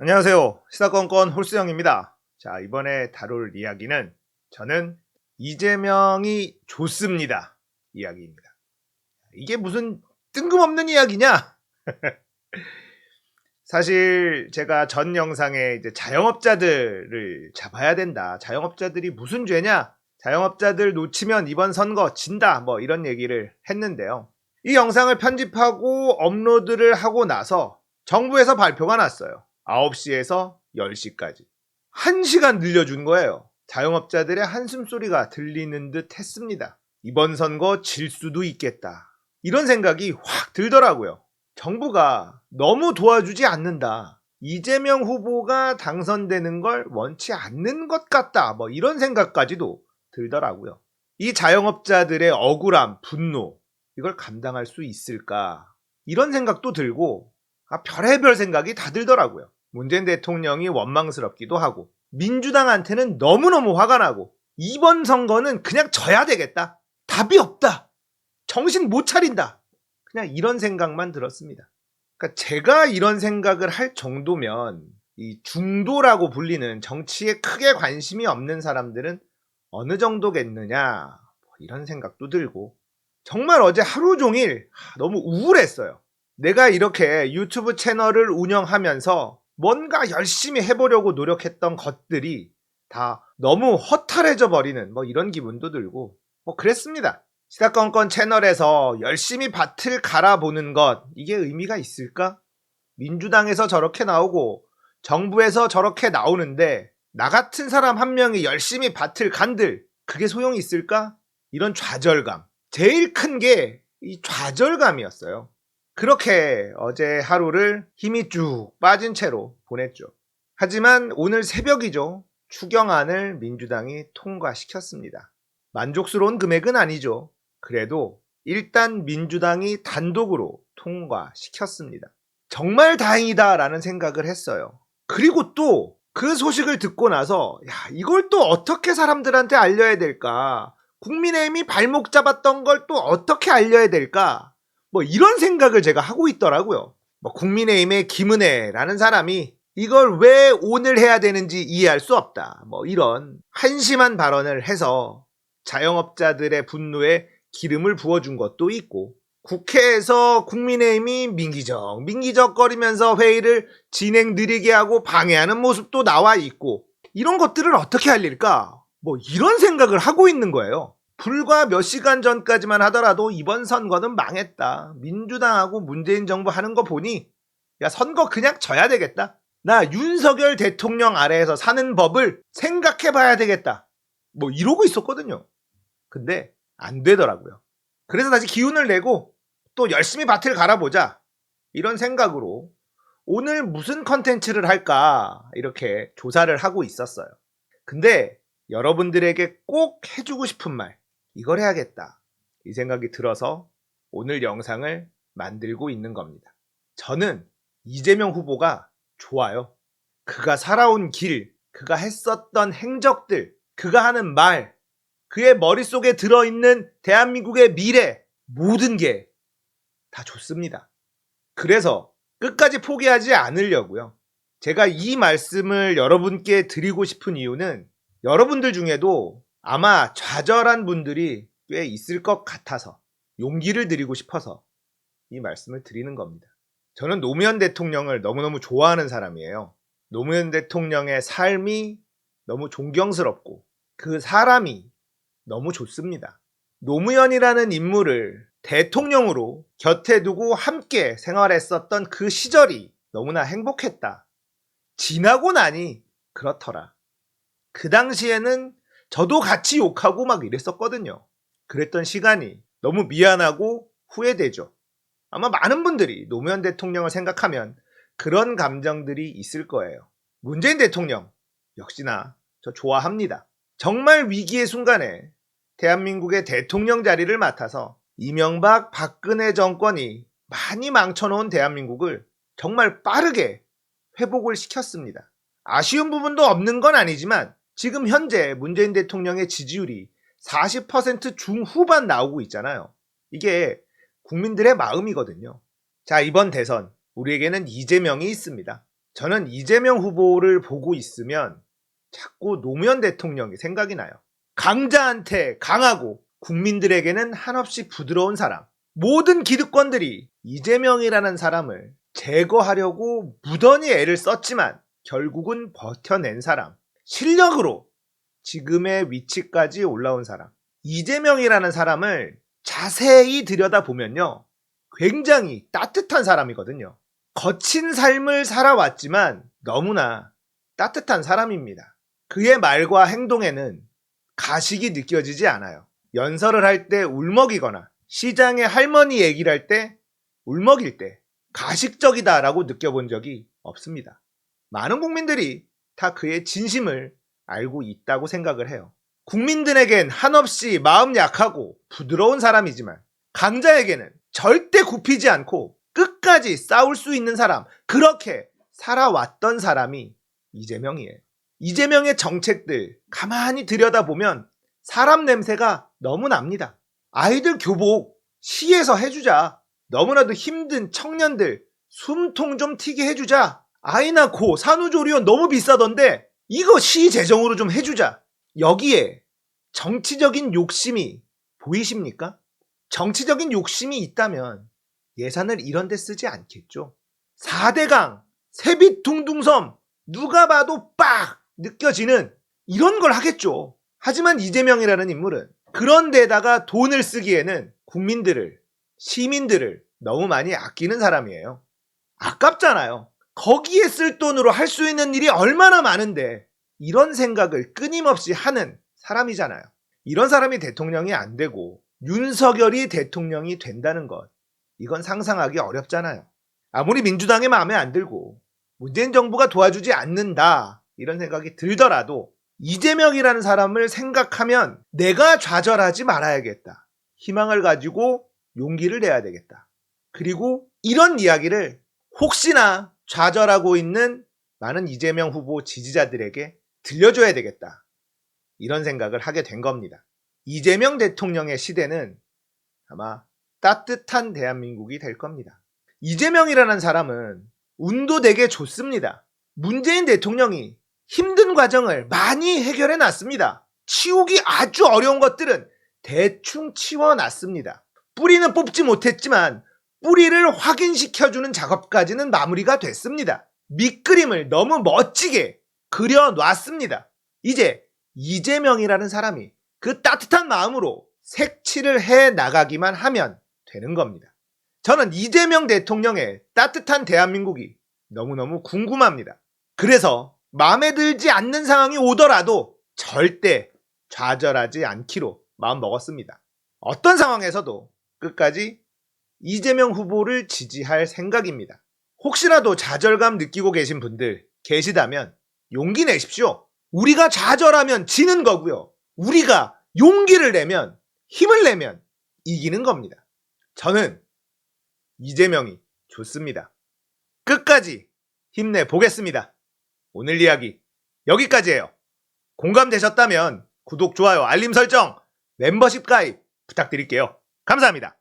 안녕하세요. 시사건건 홀수영입니다. 자, 이번에 다룰 이야기는 저는 이재명이 좋습니다. 이야기입니다. 이게 무슨 뜬금없는 이야기냐? 사실 제가 전 영상에 이제 자영업자들을 잡아야 된다. 자영업자들이 무슨 죄냐? 자영업자들 놓치면 이번 선거 진다. 뭐 이런 얘기를 했는데요. 이 영상을 편집하고 업로드를 하고 나서 정부에서 발표가 났어요. 9시에서 10시까지. 1시간 늘려준 거예요. 자영업자들의 한숨소리가 들리는 듯 했습니다. 이번 선거 질 수도 있겠다. 이런 생각이 확 들더라고요. 정부가 너무 도와주지 않는다. 이재명 후보가 당선되는 걸 원치 않는 것 같다. 뭐 이런 생각까지도 들더라고요. 이 자영업자들의 억울함, 분노, 이걸 감당할 수 있을까? 이런 생각도 들고 별의별 생각이 다 들더라고요. 문재인 대통령이 원망스럽기도 하고 민주당한테는 너무너무 화가 나고 이번 선거는 그냥 져야 되겠다. 답이 없다. 정신 못 차린다. 그냥 이런 생각만 들었습니다. 그러니까 제가 이런 생각을 할 정도면 이 중도라고 불리는 정치에 크게 관심이 없는 사람들은 어느 정도겠느냐 이런 생각도 들고 정말 어제 하루 종일 너무 우울했어요. 내가 이렇게 유튜브 채널을 운영하면서 뭔가 열심히 해보려고 노력했던 것들이 다 너무 허탈해져 버리는 이런 기분도 들고 그랬습니다. 시사건건 채널에서 열심히 밭을 갈아보는 것 이게 의미가 있을까? 민주당에서 저렇게 나오고 정부에서 저렇게 나오는데 나 같은 사람 한 명이 열심히 밭을 간들 그게 소용이 있을까? 이런 좌절감. 제일 큰 게 이 좌절감이었어요. 그렇게 어제 하루를 힘이 쭉 빠진 채로 보냈죠. 하지만 오늘 새벽이죠. 추경안을 민주당이 통과시켰습니다. 만족스러운 금액은 아니죠. 그래도 일단 민주당이 단독으로 통과시켰습니다. 정말 다행이다라는 생각을 했어요. 그리고 또 그 소식을 듣고 나서 이걸 또 어떻게 사람들한테 알려야 될까? 국민의힘이 발목 잡았던 걸 또 어떻게 알려야 될까? 이런 생각을 제가 하고 있더라고요. 국민의힘의 김은혜라는 사람이 이걸 왜 오늘 해야 되는지 이해할 수 없다. 이런 한심한 발언을 해서 자영업자들의 분노에 기름을 부어준 것도 있고 국회에서 국민의힘이 민기적거리면서 회의를 진행 느리게 하고 방해하는 모습도 나와 있고 이런 것들을 어떻게 알릴까? 이런 생각을 하고 있는 거예요. 불과 몇 시간 전까지만 하더라도 이번 선거는 망했다. 민주당하고 문재인 정부 하는 거 보니 선거 그냥 져야 되겠다. 나 윤석열 대통령 아래에서 사는 법을 생각해 봐야 되겠다. 이러고 있었거든요. 근데 안 되더라고요. 그래서 다시 기운을 내고 또 열심히 밭을 갈아보자. 이런 생각으로 오늘 무슨 컨텐츠를 할까 이렇게 조사를 하고 있었어요. 근데 여러분들에게 꼭 해주고 싶은 말 이걸 해야겠다. 이 생각이 들어서 오늘 영상을 만들고 있는 겁니다. 저는 이재명 후보가 좋아요. 그가 살아온 길, 그가 했었던 행적들, 그가 하는 말, 그의 머릿속에 들어있는 대한민국의 미래, 모든 게 다 좋습니다. 그래서 끝까지 포기하지 않으려고요. 제가 이 말씀을 여러분께 드리고 싶은 이유는 여러분들 중에도 아마 좌절한 분들이 꽤 있을 것 같아서 용기를 드리고 싶어서 이 말씀을 드리는 겁니다. 저는 노무현 대통령을 너무너무 좋아하는 사람이에요. 노무현 대통령의 삶이 너무 존경스럽고 그 사람이 너무 좋습니다. 노무현이라는 인물을 대통령으로 곁에 두고 함께 생활했었던 그 시절이 너무나 행복했다. 지나고 나니 그렇더라. 그 당시에는 저도 같이 욕하고 막 이랬었거든요. 그랬던 시간이 너무 미안하고 후회되죠. 아마 많은 분들이 노무현 대통령을 생각하면 그런 감정들이 있을 거예요. 문재인 대통령 역시나 저 좋아합니다. 정말 위기의 순간에 대한민국의 대통령 자리를 맡아서 이명박 박근혜 정권이 많이 망쳐놓은 대한민국을 정말 빠르게 회복을 시켰습니다. 아쉬운 부분도 없는 건 아니지만 지금 현재 문재인 대통령의 지지율이 40% 중후반 나오고 있잖아요. 이게 국민들의 마음이거든요. 자, 이번 대선 우리에게는 이재명이 있습니다. 저는 이재명 후보를 보고 있으면 자꾸 노무현 대통령이 생각이 나요. 강자한테 강하고 국민들에게는 한없이 부드러운 사람. 모든 기득권들이 이재명이라는 사람을 제거하려고 무던히 애를 썼지만 결국은 버텨낸 사람. 실력으로 지금의 위치까지 올라온 사람. 이재명이라는 사람을 자세히 들여다보면요. 굉장히 따뜻한 사람이거든요. 거친 삶을 살아왔지만 너무나 따뜻한 사람입니다. 그의 말과 행동에는 가식이 느껴지지 않아요. 연설을 할 때 울먹이거나 시장의 할머니 얘기를 할 때 울먹일 때 가식적이다라고 느껴본 적이 없습니다. 많은 국민들이 다 그의 진심을 알고 있다고 생각을 해요. 국민들에겐 한없이 마음 약하고 부드러운 사람이지만 강자에게는 절대 굽히지 않고 끝까지 싸울 수 있는 사람, 그렇게 살아왔던 사람이 이재명이에요. 이재명의 정책들 가만히 들여다보면 사람 냄새가 너무 납니다. 아이들 교복 시에서 해주자. 너무나도 힘든 청년들 숨통 좀 튀게 해주자. 아이 낳고 산후조리원 너무 비싸던데 이거 시 재정으로 좀 해주자. 여기에 정치적인 욕심이 보이십니까? 정치적인 욕심이 있다면 예산을 이런 데 쓰지 않겠죠. 4대강, 세빛둥둥섬 누가 봐도 빡 느껴지는 이런 걸 하겠죠. 하지만 이재명이라는 인물은 그런 데다가 돈을 쓰기에는 국민들을, 시민들을 너무 많이 아끼는 사람이에요. 아깝잖아요. 거기에 쓸 돈으로 할 수 있는 일이 얼마나 많은데 이런 생각을 끊임없이 하는 사람이잖아요. 이런 사람이 대통령이 안 되고 윤석열이 대통령이 된다는 것, 이건 상상하기 어렵잖아요. 아무리 민주당의 마음에 안 들고 문재인 정부가 도와주지 않는다 이런 생각이 들더라도 이재명이라는 사람을 생각하면 내가 좌절하지 말아야겠다. 희망을 가지고 용기를 내야 되겠다. 그리고 이런 이야기를 혹시나 좌절하고 있는 많은 이재명 후보 지지자들에게 들려줘야 되겠다. 이런 생각을 하게 된 겁니다. 이재명 대통령의 시대는 아마 따뜻한 대한민국이 될 겁니다. 이재명이라는 사람은 운도 되게 좋습니다. 문재인 대통령이 힘든 과정을 많이 해결해 놨습니다. 치우기 아주 어려운 것들은 대충 치워놨습니다. 뿌리는 뽑지 못했지만 뿌리를 확인시켜주는 작업까지는 마무리가 됐습니다. 밑그림을 너무 멋지게 그려놨습니다. 이제 이재명이라는 사람이 그 따뜻한 마음으로 색칠을 해 나가기만 하면 되는 겁니다. 저는 이재명 대통령의 따뜻한 대한민국이 너무너무 궁금합니다. 그래서 마음에 들지 않는 상황이 오더라도 절대 좌절하지 않기로 마음 먹었습니다. 어떤 상황에서도 끝까지 이재명 후보를 지지할 생각입니다. 혹시라도 좌절감 느끼고 계신 분들 계시다면 용기 내십시오. 우리가 좌절하면 지는 거고요. 우리가 용기를 내면, 힘을 내면 이기는 겁니다. 저는 이재명이 좋습니다. 끝까지 힘내보겠습니다. 오늘 이야기 여기까지예요. 공감되셨다면 구독, 좋아요, 알림 설정, 멤버십 가입 부탁드릴게요. 감사합니다.